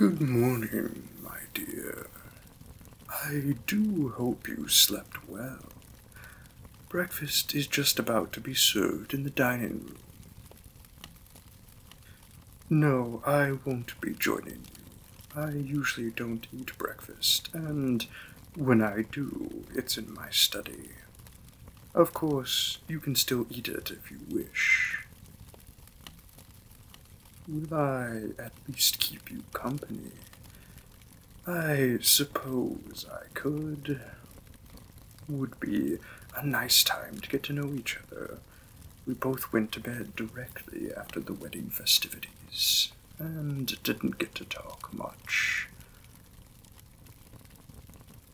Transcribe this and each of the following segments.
Good morning, my dear. I do hope you slept well. Breakfast is just about to be served in the dining room. No, I won't be joining you. I usually don't eat breakfast, and when I do, it's in my study. Of course, you can still eat it if you wish. Will I at least keep you company? I suppose I could. Would be a nice time to get to know each other. We both went to bed directly after the wedding festivities, and didn't get to talk much.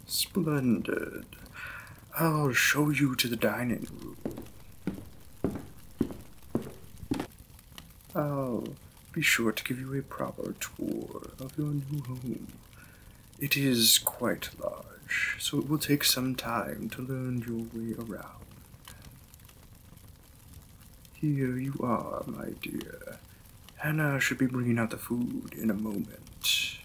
Splendid. I'll show you to the dining room. I'll be sure to give you a proper tour of your new home. It is quite large, so it will take some time to learn your way around. Here you are, my dear. Hannah should be bringing out the food in a moment.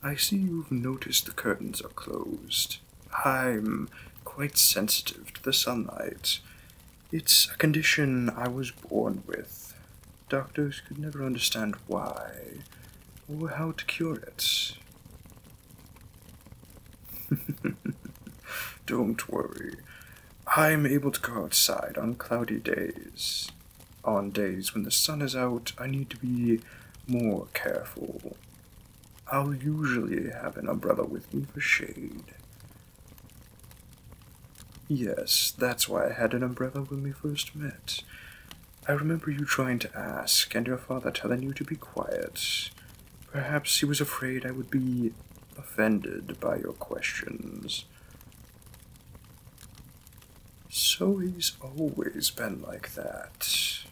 I see you've noticed the curtains are closed. I'm quite sensitive to the sunlight. It's a condition I was born with. Doctors could never understand why, or how to cure it. Don't worry. I'm able to go outside on cloudy days. On days when the sun is out, I need to be more careful. I'll usually have an umbrella with me for shade. Yes, that's why I had an umbrella when we first met. I remember you trying to ask, and your father telling you to be quiet. Perhaps he was afraid I would be offended by your questions. So he's always been like that,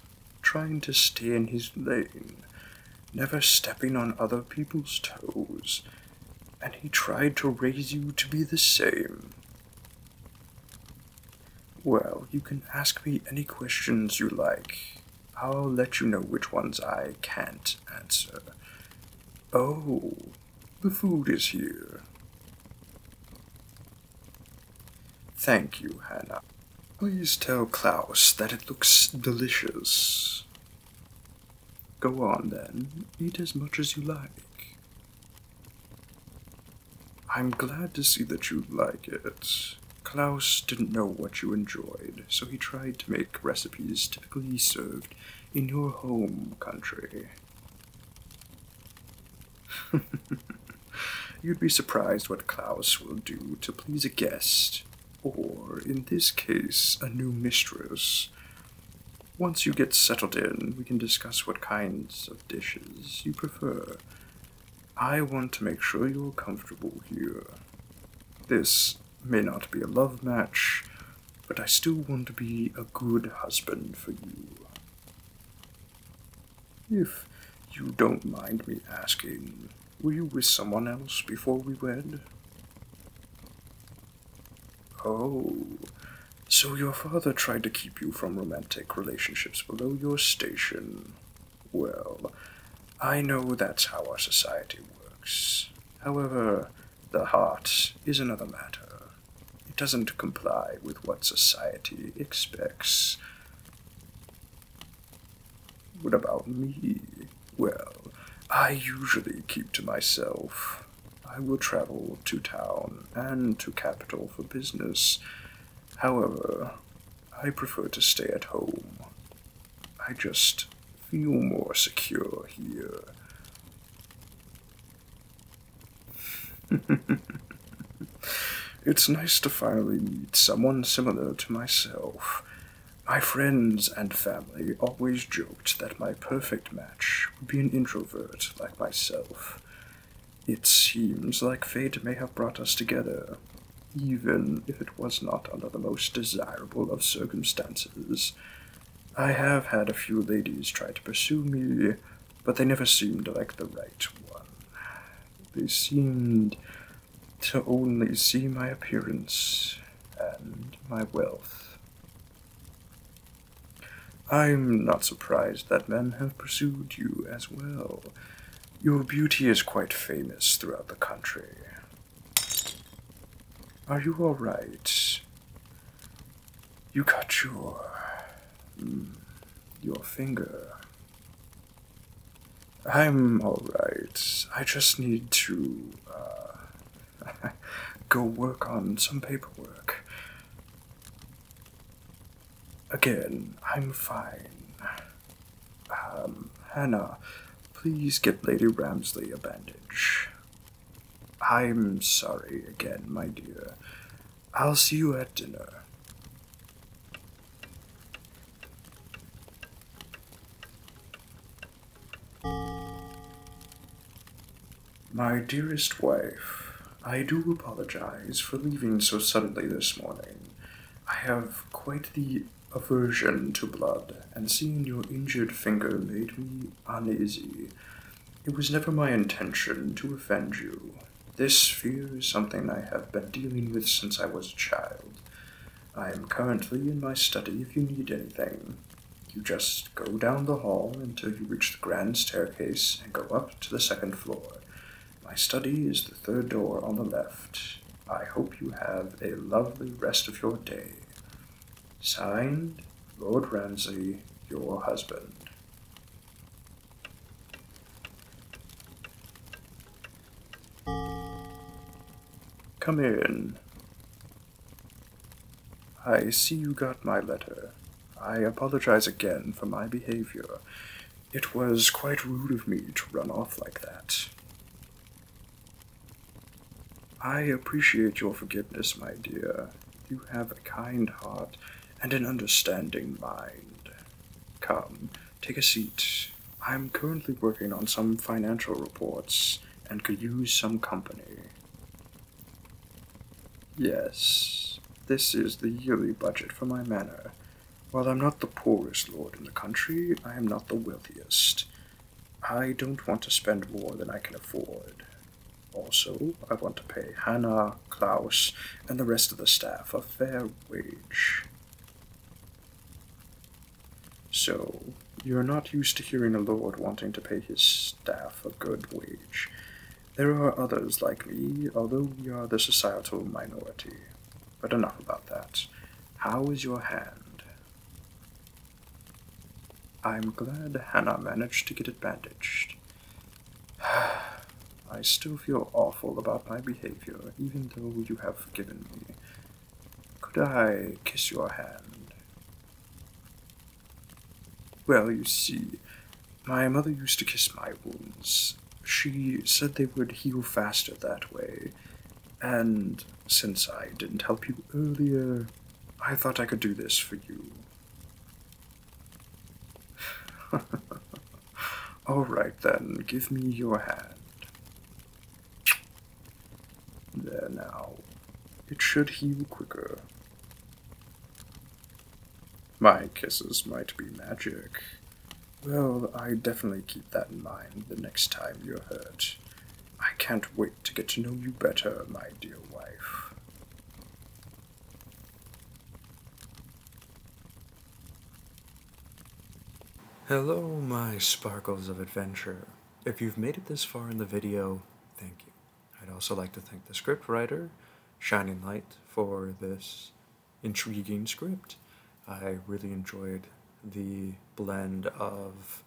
trying to stay in his lane, never stepping on other people's toes, and he tried to raise you to be the same. Well, you can ask me any questions you like. I'll let you know which ones I can't answer. Oh, the food is here. Thank you, Hannah. Please tell Klaus that it looks delicious. Go on, then. Eat as much as you like. I'm glad to see that you like it. Klaus didn't know what you enjoyed, so he tried to make recipes typically served in your home country. You'd be surprised what Klaus will do to please a guest, or, in this case, a new mistress. Once you get settled in, we can discuss what kinds of dishes you prefer. I want to make sure you're comfortable here. This may not be a love match, but I still want to be a good husband for you. If you don't mind me asking, were you with someone else before we wed? Oh, so your father tried to keep you from romantic relationships below your station. Well, I know that's how our society works. However, the heart is another matter. It doesn't comply with what society expects. What about me? Well, I usually keep to myself. I will travel to town and to capital for business. However, I prefer to stay at home. I just feel more secure here. It's nice to finally meet someone similar to myself. My friends and family always joked that my perfect match would be an introvert like myself. It seems like fate may have brought us together, even if it was not under the most desirable of circumstances. I have had a few ladies try to pursue me, but they never seemed like the right one. They seemed to only see my appearance and my wealth. I'm not surprised that men have pursued you as well. Your beauty is quite famous throughout the country. Are you all right? You cut your finger. I'm all right. I just need to go work on some paperwork. Again, I'm fine. Hannah, please get Lady Ramsley a bandage. I'm sorry again, my dear. I'll see you at dinner. My dearest wife, I do apologize for leaving so suddenly this morning. I have quite the aversion to blood, and seeing your injured finger made me uneasy. It was never my intention to offend you. This fear is something I have been dealing with since I was a child. I am currently in my study if you need anything. You just go down the hall until you reach the grand staircase and go up to the second floor. My study is the third door on the left. I hope you have a lovely rest of your day. Signed, Lord Ramsay, your husband. Come in. I see you got my letter. I apologize again for my behavior. It was quite rude of me to run off like that. I appreciate your forgiveness, my dear. You have a kind heart and an understanding mind. Come, take a seat. I'm currently working on some financial reports and could use some company. Yes, this is the yearly budget for my manor. While I'm not the poorest lord in the country, I am not the wealthiest. I don't want to spend more than I can afford. Also, I want to pay Hannah, Klaus, and the rest of the staff a fair wage. So, you're not used to hearing a lord wanting to pay his staff a good wage. There are others like me, although we are the societal minority. But enough about that. How is your hand? I'm glad Hannah managed to get it bandaged. I still feel awful about my behavior, even though you have forgiven me. Could I kiss your hand? Well, you see, my mother used to kiss my wounds. She said they would heal faster that way, and since I didn't help you earlier, I thought I could do this for you. All right then, give me your hand. There now. It should heal quicker. My kisses might be magic. Well, I definitely keep that in mind the next time you're hurt. I can't wait to get to know you better, my dear wife. Hello, my sparkles of adventure. If you've made it this far in the video, thank you. I'd also like to thank the scriptwriter, Shining Light, for this intriguing script. I really enjoyed the blend of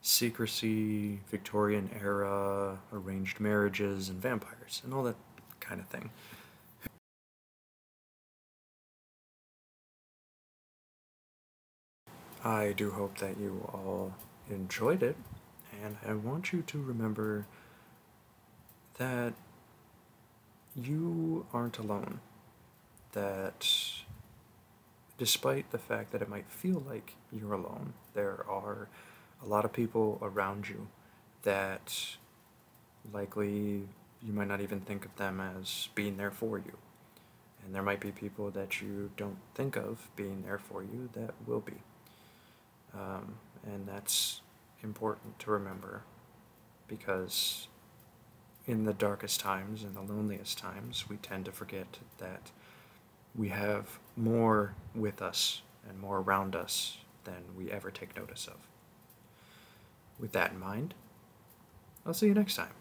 secrecy, Victorian era, arranged marriages, and vampires, and all that kind of thing. I do hope that you all enjoyed it, and I want you to remember that you aren't alone. That despite the fact that it might feel like you're alone, there are a lot of people around you that likely you might not even think of them as being there for you. And there might be people that you don't think of being there for you that will be. And that's important to remember, because in the darkest times, in the loneliest times, we tend to forget that we have more with us and more around us than we ever take notice of. With that in mind, I'll see you next time.